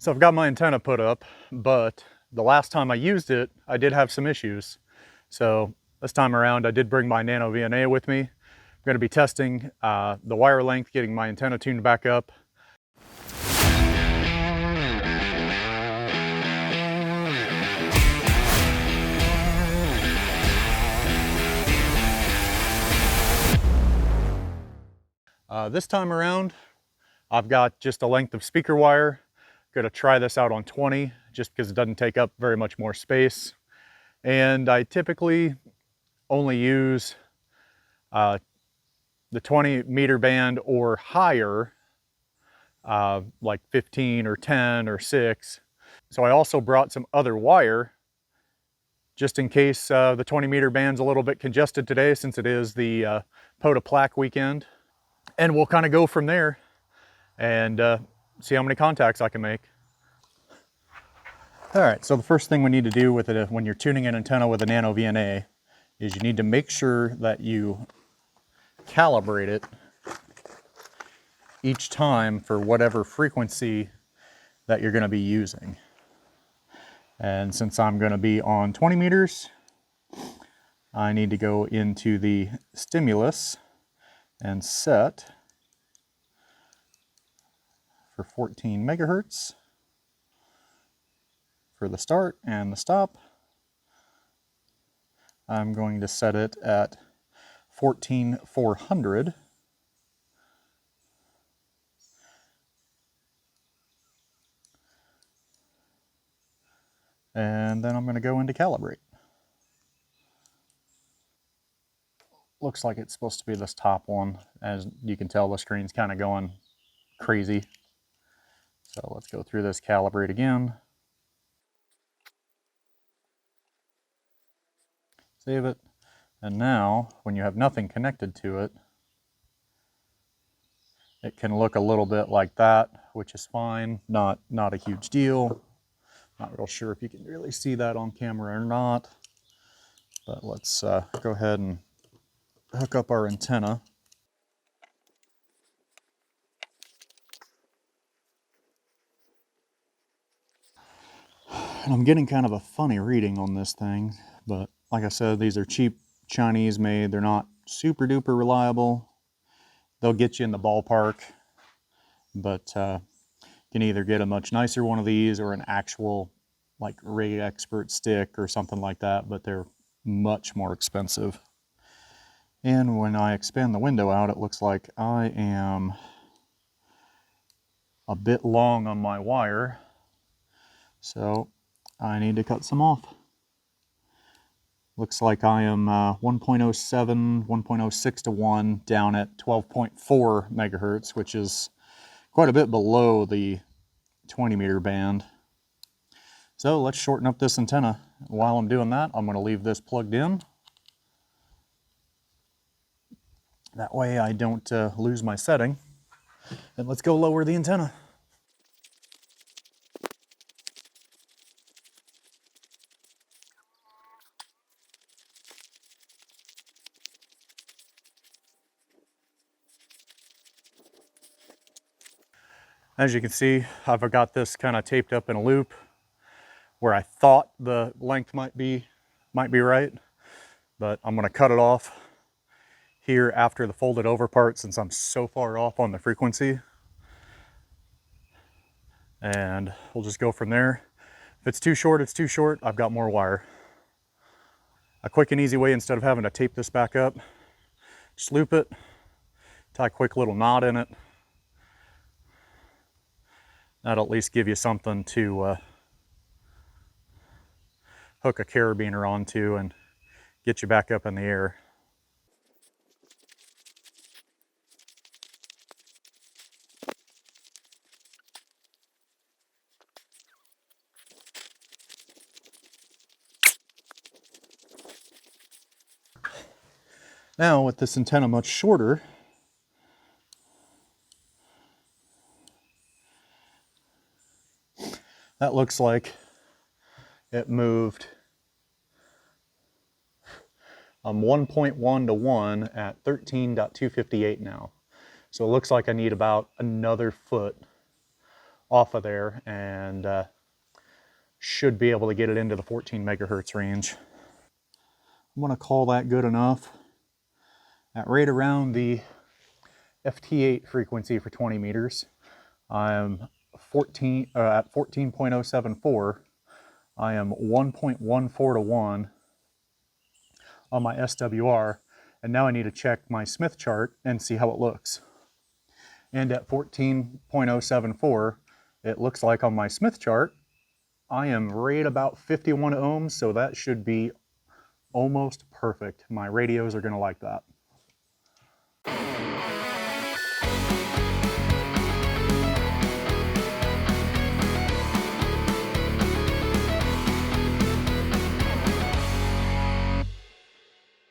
So I've got my antenna put up, but the last time I used it, I did have some issues. So this time around, I did bring my Nano VNA with me. I'm going to be testing the wire length, getting my antenna tuned back up. This time around, I've got just a length of speaker wire. Going to try this out on 20, just because it doesn't take up very much more space. And I typically only use the 20 meter band or higher, like 15 or 10 or 6. So I also brought some other wire, just in case the 20 meter band's a little bit congested today, since it is the POTA plaque weekend. And we'll kind of go from there and see how many contacts I can make. All right, so the first thing we need to do with it when you're tuning an antenna with a Nano VNA is you need to make sure that you calibrate it each time for whatever frequency that you're going to be using. And since I'm going to be on 20 meters, I need to go into the stimulus and set for 14 megahertz for the start and the stop. I'm going to set it at 14,400. And then I'm going to go into calibrate. Looks like it's supposed to be this top one. As you can tell, the screen's kind of going crazy. So let's go through this calibrate again. Save it. And now, when you have nothing connected to it, it can look a little bit like that, which is fine. Not a huge deal. Not real sure if you can really see that on camera or not. But let's go ahead and hook up our antenna. And I'm getting kind of a funny reading on this thing, but like I said, these are cheap Chinese made. They're not super duper reliable. They'll get you in the ballpark, but you can either get a much nicer one of these or an actual like Ray Expert stick or something like that, but they're much more expensive. And when I expand the window out, it looks like I am a bit long on my wire, so I need to cut some off. Looks like I am 1.07, 1.06 to 1 down at 12.4 megahertz, which is quite a bit below the 20 meter band. So let's shorten up this antenna. While I'm doing that, I'm going to leave this plugged in. That way I don't lose my setting. And let's go lower the antenna. As you can see, I've got this kind of taped up in a loop where I thought the length might be right, but I'm going to cut it off here after the folded over part since I'm so far off on the frequency. And we'll just go from there. If it's too short, it's too short. I've got more wire. A quick and easy way, instead of having to tape this back up, just loop it, tie a quick little knot in it. That'll at least give you something to hook a carabiner onto and get you back up in the air. Now with this antenna much shorter, that looks like it moved 1.1 to 1 at 13.258 now. So it looks like I need about another foot off of there, and should be able to get it into the 14 megahertz range. I'm going to call that good enough at right around the FT8 frequency for 20 meters. I'm at 14.074. I am 1.14 to 1 on my SWR, and now I need to check my Smith chart and see how it looks. And at 14.074, it looks like on my Smith chart, I am right about 51 ohms, so that should be almost perfect. My radios are going to like that.